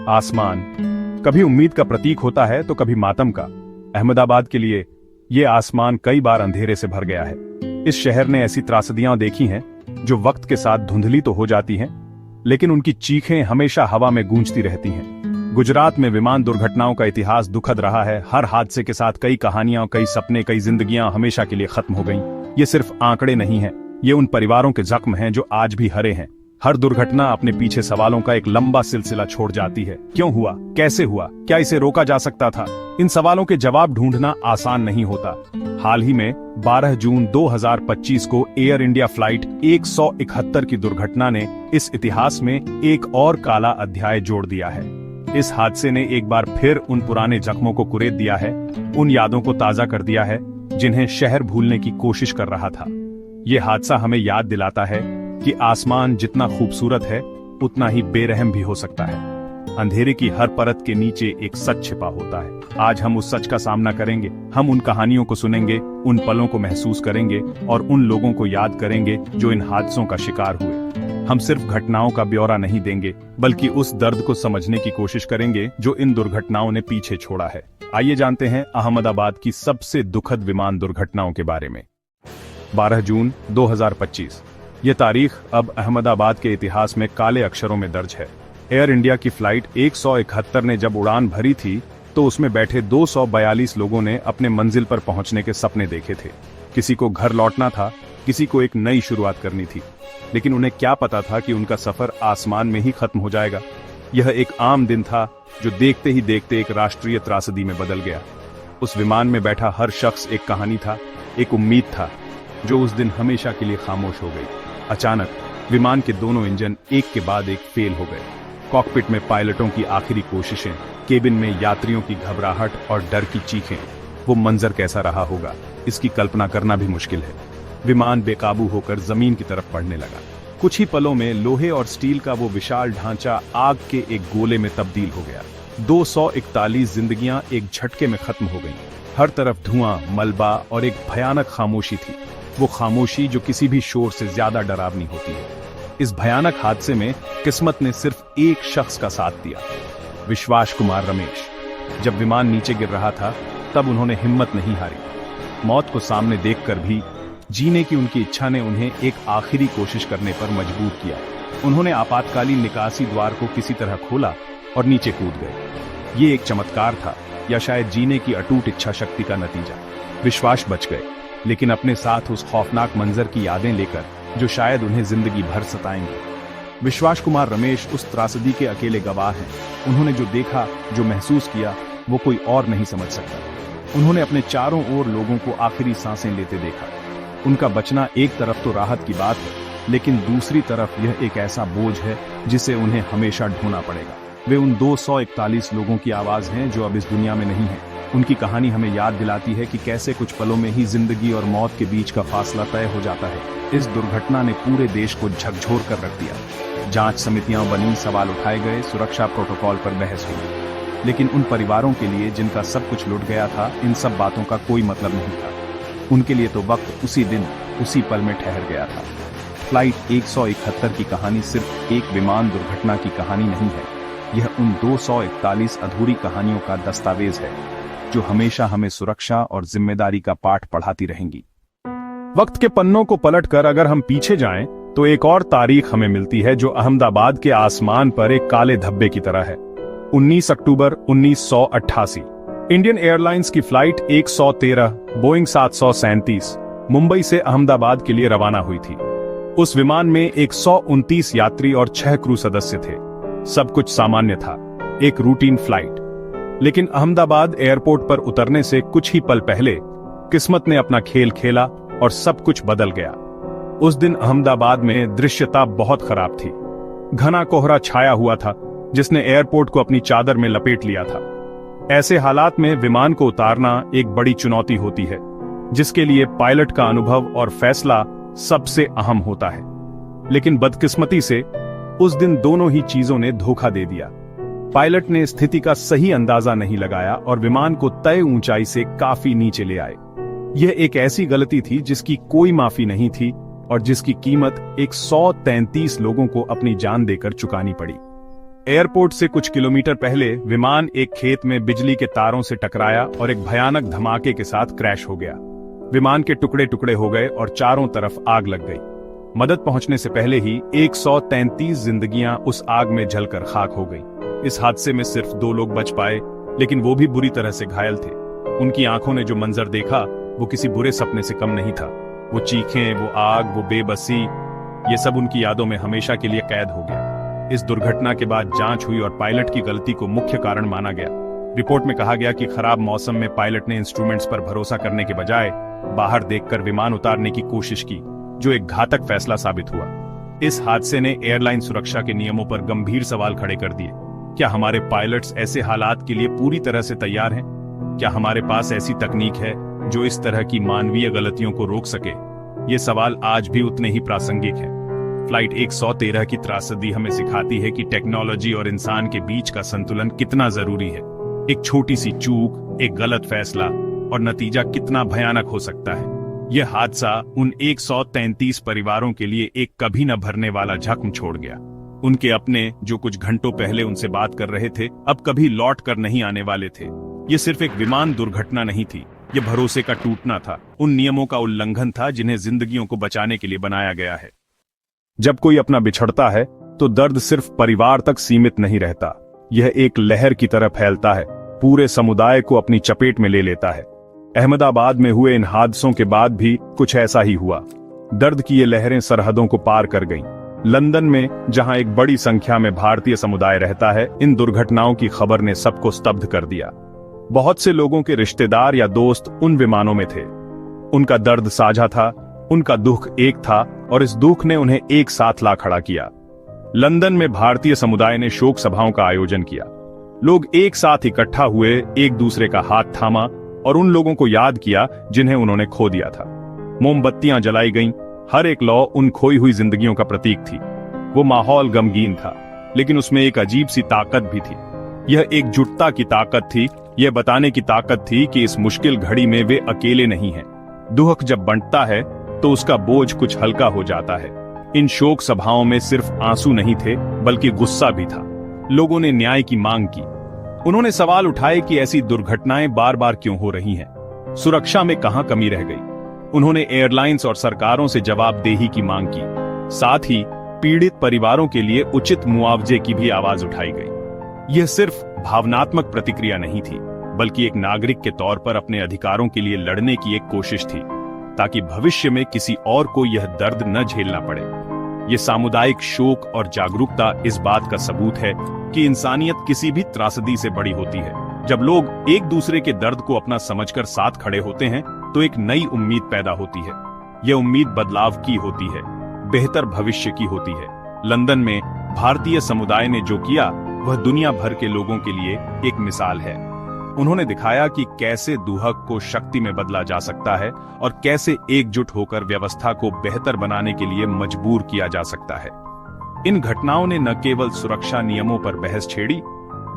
आसमान कभी उम्मीद का प्रतीक होता है तो कभी मातम का। अहमदाबाद के लिए ये आसमान कई बार अंधेरे से भर गया है। इस शहर ने ऐसी त्रासदियां देखी हैं जो वक्त के साथ धुंधली तो हो जाती हैं, लेकिन उनकी चीखें हमेशा हवा में गूंजती रहती हैं। गुजरात में विमान दुर्घटनाओं का इतिहास दुखद रहा है। हर हादसे के साथ कई कहानियां, कई सपने, कई जिंदगियां हमेशा के लिए खत्म हो गईं। ये सिर्फ आंकड़े नहीं हैं, ये उन परिवारों के जख्म हैं जो आज भी हरे हैं। हर दुर्घटना अपने पीछे सवालों का एक लंबा सिलसिला छोड़ जाती है। क्यों हुआ, कैसे हुआ, क्या इसे रोका जा सकता था? इन सवालों के जवाब ढूंढना आसान नहीं होता। हाल ही में 12 जून 2025 को एयर इंडिया फ्लाइट 171 की दुर्घटना ने इस इतिहास में एक और काला अध्याय जोड़ दिया है। इस हादसे ने एक बार फिर उन पुराने जख्मों को कुरेद दिया है, उन यादों को ताजा कर दिया है जिन्हें शहर भूलने की कोशिश कर रहा था। ये हादसा हमें याद दिलाता है कि आसमान जितना खूबसूरत है उतना ही बेरहम भी हो सकता है। अंधेरे की हर परत के नीचे एक सच छिपा होता है। आज हम उस सच का सामना करेंगे। हम उन कहानियों को सुनेंगे, उन पलों को महसूस करेंगे और उन लोगों को याद करेंगे जो इन हादसों का शिकार हुए। हम सिर्फ घटनाओं का ब्यौरा नहीं देंगे, बल्कि उस दर्द को समझने की कोशिश करेंगे जो इन दुर्घटनाओं ने पीछे छोड़ा है। आइए जानते हैं अहमदाबाद की सबसे दुखद विमान दुर्घटनाओं के बारे में। 12 जून 2025 ये तारीख अब अहमदाबाद के इतिहास में काले अक्षरों में दर्ज है। एयर इंडिया की फ्लाइट 171 ने जब उड़ान भरी थी तो उसमें बैठे 242 लोगों ने अपने मंजिल पर पहुंचने के सपने देखे थे। किसी को घर लौटना था, किसी को एक नई शुरुआत करनी थी, लेकिन उन्हें क्या पता था कि उनका सफर आसमान में ही खत्म हो जाएगा। यह एक आम दिन था जो देखते ही देखते एक राष्ट्रीय त्रासदी में बदल गया। उस विमान में बैठा हर शख्स एक कहानी था, एक उम्मीद था जो उस दिन हमेशा के लिए खामोश हो गई। अचानक विमान के दोनों इंजन एक के बाद एक फेल हो गए। कॉकपिट में पायलटों की आखिरी कोशिशें, केबिन में यात्रियों की घबराहट और डर की चीखें। वो मंजर कैसा रहा होगा, इसकी कल्पना करना भी मुश्किल है। विमान बेकाबू होकर जमीन की तरफ बढ़ने लगा। कुछ ही पलों में लोहे और स्टील का वो विशाल ढांचा आग के एक गोले में तब्दील हो गया। 241 जिंदगियां एक झटके में खत्म हो गईं। हर तरफ धुआं, मलबा और एक भयानक खामोशी थी। वो खामोशी जो किसी भी शोर से ज्यादा डरावनी होती है। इस भयानक हादसे में किस्मत ने सिर्फ एक शख्स का साथ दिया, विश्वास कुमार रमेश। जब विमान नीचे गिर रहा था तब उन्होंने हिम्मत नहीं हारी। मौत को सामने देखकर भी जीने की उनकी इच्छा ने उन्हें एक आखिरी कोशिश करने पर मजबूर किया। उन्होंने आपातकालीन निकासी द्वार को किसी तरह खोला और नीचे कूद गए। ये एक चमत्कार था या शायद जीने की अटूट इच्छा शक्ति का नतीजा। विश्वास बच गए, लेकिन अपने साथ उस खौफनाक मंजर की यादें लेकर जो शायद उन्हें जिंदगी भर सताएंगे। विश्वास कुमार रमेश उस त्रासदी के अकेले गवाह हैं। उन्होंने जो देखा, जो महसूस किया, वो कोई और नहीं समझ सकता। उन्होंने अपने चारों ओर लोगों को आखिरी सांसें लेते देखा। उनका बचना एक तरफ तो राहत की बात है, लेकिन दूसरी तरफ यह एक ऐसा बोझ है जिसे उन्हें हमेशा ढोना पड़ेगा। वे उन 241 लोगों की आवाज हैं जो अब इस दुनिया में नहीं है। उनकी कहानी हमें याद दिलाती है कि कैसे कुछ पलों में ही जिंदगी और मौत के बीच का फासला तय हो जाता है। इस दुर्घटना ने पूरे देश को झकझोर कर रख दिया। जांच समितियां बनी, सवाल उठाए गए, सुरक्षा प्रोटोकॉल पर बहस हुई, लेकिन उन परिवारों के लिए जिनका सब कुछ लुट गया था, इन सब बातों का कोई मतलब नहीं था। उनके लिए तो वक्त उसी दिन, उसी पल में ठहर गया था। फ्लाइट 171 की कहानी सिर्फ एक विमान दुर्घटना की कहानी नहीं है, यह उन 241 अधूरी कहानियों का दस्तावेज है जो हमेशा हमें सुरक्षा और जिम्मेदारी का पाठ पढ़ाती रहेंगी। वक्त के पन्नों को पलटकर अगर हम पीछे जाएं, तो एक और तारीख हमें मिलती है जो अहमदाबाद के आसमान पर एक काले धब्बे की तरह है। 19 अक्टूबर 1988 इंडियन एयरलाइंस की फ्लाइट 113 बोइंग 737 मुंबई से अहमदाबाद के लिए रवाना हुई थी। उस विमान में 129 यात्री और 6 क्रू सदस्य थे। सब कुछ सामान्य था, एक रूटीन फ्लाइट। लेकिन अहमदाबाद एयरपोर्ट पर उतरने से कुछ ही पल पहले किस्मत ने अपना खेल खेला और सब कुछ बदल गया। उस दिन अहमदाबाद में दृश्यता बहुत खराब थी। घना कोहरा छाया हुआ था जिसने एयरपोर्ट को अपनी चादर में लपेट लिया था। ऐसे हालात में विमान को उतारना एक बड़ी चुनौती होती है, जिसके लिए पायलट का अनुभव और फैसला सबसे अहम होता है। लेकिन बदकिस्मती से उस दिन दोनों ही चीजों ने धोखा दे दिया। पायलट ने स्थिति का सही अंदाजा नहीं लगाया और विमान को तय ऊंचाई से काफी नीचे ले आए। यह एक ऐसी गलती थी जिसकी कोई माफी नहीं थी और जिसकी कीमत 133 लोगों को अपनी जान देकर चुकानी पड़ी। एयरपोर्ट से कुछ किलोमीटर पहले विमान एक खेत में बिजली के तारों से टकराया और एक भयानक धमाके के साथ क्रैश हो गया। विमान के टुकड़े टुकड़े हो गए और चारों तरफ आग लग गई। मदद पहुंचने से पहले ही 133 जिंदगियां उस आग में जलकर खाक हो गई। इस हादसे में सिर्फ 2 लोग बच पाए, लेकिन वो भी बुरी तरह से घायल थे। उनकी आंखों ने जो मंजर देखा वो किसी बुरे सपने से कम नहीं था। वो चीखें, वो आग, वो बेबसी, ये सब उनकी यादों में हमेशा के लिए कैद हो गया। इस दुर्घटना के बाद जांच हुई और पायलट की गलती को मुख्य कारण माना गया। रिपोर्ट में कहा गया कि खराब मौसम में पायलट ने इंस्ट्रूमेंट्स पर भरोसा करने के बजाय बाहर देखकर विमान उतारने की कोशिश की, जो एक घातक फैसला साबित हुआ। इस हादसे ने एयरलाइन सुरक्षा के नियमों पर गंभीर सवाल खड़े कर दिए। क्या हमारे पायलट्स ऐसे हालात के लिए पूरी तरह से तैयार हैं? क्या हमारे पास ऐसी तकनीक है जो इस तरह की मानवीय गलतियों को रोक सके? ये सवाल आज भी उतने ही प्रासंगिक हैं। फ्लाइट 113 की त्रासदी हमें सिखाती है कि टेक्नोलॉजी और इंसान के बीच का संतुलन कितना जरूरी है। एक छोटी सी चूक, एक गलत फैसला और नतीजा कितना भयानक हो सकता है। यह हादसा उन 133 परिवारों के लिए एक कभी न भरने वाला जख्म छोड़ गया। उनके अपने, जो कुछ घंटों पहले उनसे बात कर रहे थे, अब कभी लौट कर नहीं आने वाले थे। ये सिर्फ एक विमान दुर्घटना नहीं थी, ये भरोसे का टूटना था, उन नियमों का उल्लंघन था जिन्हें जिंदगियों को बचाने के लिए बनाया गया है। जब कोई अपना बिछड़ता है तो दर्द सिर्फ परिवार तक सीमित नहीं रहता, यह एक लहर की तरह फैलता है, पूरे समुदाय को अपनी चपेट में ले लेता है। अहमदाबाद में हुए इन हादसों के बाद भी कुछ ऐसा ही हुआ। दर्द की ये लहरें सरहदों को पार कर गईं। लंदन में, जहां एक बड़ी संख्या में भारतीय समुदाय रहता है, इन दुर्घटनाओं की खबर ने सबको स्तब्ध कर दिया। बहुत से लोगों के रिश्तेदार या दोस्त उन विमानों में थे। उनका दर्द साझा था, उनका दुख एक था और इस दुख ने उन्हें एक साथ ला खड़ा किया। लंदन में भारतीय समुदाय ने शोक सभाओं का आयोजन किया। लोग एक साथ इकट्ठा हुए, एक दूसरे का हाथ थामा और उन लोगों को याद किया जिन्हें उन्होंने खो दिया था। मोमबत्तियां जलाई गईं, हर एक लौ उन खोई हुई जिंदगियों का प्रतीक थी। वो माहौल गमगीन था, लेकिन उसमें एक अजीब सी ताकत भी थी। यह एकजुटता की ताकत थी, यह बताने की ताकत थी कि इस मुश्किल घड़ी में वे अकेले नहीं हैं। दुख जब बंटता है तो उसका बोझ कुछ हल्का हो जाता है। इन शोक सभाओं में सिर्फ आंसू नहीं थे, बल्कि गुस्सा भी था। लोगों ने न्याय की मांग की। उन्होंने सवाल उठाए कि ऐसी दुर्घटनाएं बार बार क्यों हो रही हैं? सुरक्षा में कहां कमी रह गई? उन्होंने एयरलाइंस और सरकारों से जवाबदेही की मांग की। साथ ही पीड़ित परिवारों के लिए उचित मुआवजे की भी आवाज उठाई गई। यह सिर्फ भावनात्मक प्रतिक्रिया नहीं थी, बल्कि एक नागरिक के तौर पर अपने अधिकारों के लिए लड़ने की एक कोशिश थी, ताकि भविष्य में किसी और को यह दर्द न झेलना पड़े। यह सामुदायिक शोक और जागरूकता इस बात का सबूत है कि इंसानियत किसी भी त्रासदी से बड़ी होती है। जब लोग एक दूसरे के दर्द को अपना समझकर साथ खड़े होते हैं तो एक नई उम्मीद पैदा होती है। यह उम्मीद बदलाव की होती है, बेहतर भविष्य की होती है। लंदन में भारतीय समुदाय ने जो किया वह दुनिया भर के लोगों के लिए एक मिसाल है। उन्होंने दिखाया कि कैसे दुहक को शक्ति में बदला जा सकता है और कैसे एकजुट होकर व्यवस्था को बेहतर बनाने के लिए मजबूर किया जा सकता है। इन घटनाओं ने न केवल सुरक्षा नियमों पर बहस छेड़ी,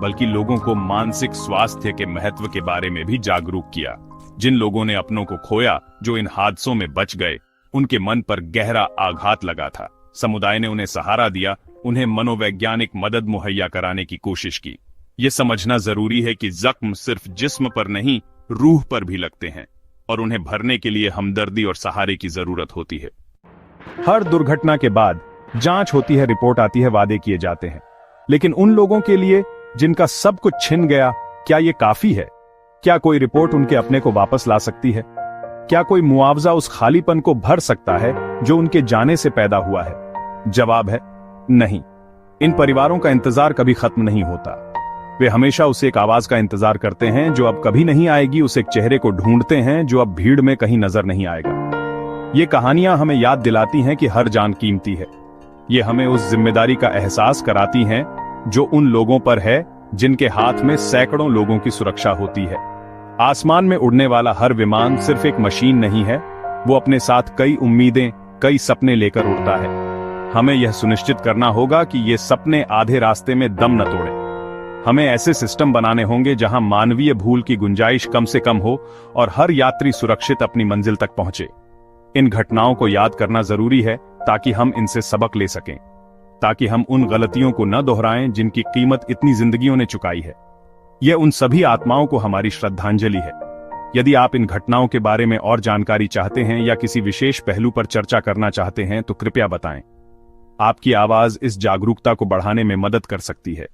बल्कि लोगों को मानसिक स्वास्थ्य के महत्व के बारे में भी जागरूक किया। जिन लोगों ने अपनों को खोया, जो इन हादसों में बच गए, उनके मन पर गहरा आघात लगा था। समुदाय ने उन्हें सहारा दिया, उन्हें मनोवैज्ञानिक मदद मुहैया कराने की कोशिश की। ये समझना जरूरी है कि जख्म सिर्फ जिस्म पर नहीं, रूह पर भी लगते हैं और उन्हें भरने के लिए हमदर्दी और सहारे की जरूरत होती है। हर दुर्घटना के बाद जांच होती है, रिपोर्ट आती है, वादे किए जाते हैं, लेकिन उन लोगों के लिए जिनका सब कुछ छिन गया, क्या ये काफी है? क्या कोई रिपोर्ट उनके अपने को वापस ला सकती है? क्या कोई मुआवजा उस खालीपन को भर सकता है जो उनके जाने से पैदा हुआ है? जवाब है नहीं। इन परिवारों का इंतजार कभी खत्म नहीं होता। वे हमेशा उस एक आवाज का इंतजार करते हैं जो अब कभी नहीं आएगी, उस एक चेहरे को ढूंढते हैं जो अब भीड़ में कहीं नजर नहीं आएगा। ये कहानियां हमें याद दिलाती हैं कि हर जान कीमती है। ये हमें उस जिम्मेदारी का एहसास कराती हैं जो उन लोगों पर है जिनके हाथ में सैकड़ों लोगों की सुरक्षा होती है। आसमान में उड़ने वाला हर विमान सिर्फ एक मशीन नहीं है, वो अपने साथ कई उम्मीदें, कई सपने लेकर उड़ता है। हमें यह सुनिश्चित करना होगा कि ये सपने आधे रास्ते में दम न तोड़े। हमें ऐसे सिस्टम बनाने होंगे जहां मानवीय भूल की गुंजाइश कम से कम हो और हर यात्री सुरक्षित अपनी मंजिल तक पहुंचे। इन घटनाओं को याद करना जरूरी है ताकि हम इनसे सबक ले सकें, ताकि हम उन गलतियों को न दोहराएं जिनकी कीमत इतनी जिंदगियों ने चुकाई है। यह उन सभी आत्माओं को हमारी श्रद्धांजलि है। यदि आप इन घटनाओं के बारे में और जानकारी चाहते हैं या किसी विशेष पहलू पर चर्चा करना चाहते हैं तो कृपया बताएं। आपकी आवाज इस जागरूकता को बढ़ाने में मदद कर सकती है।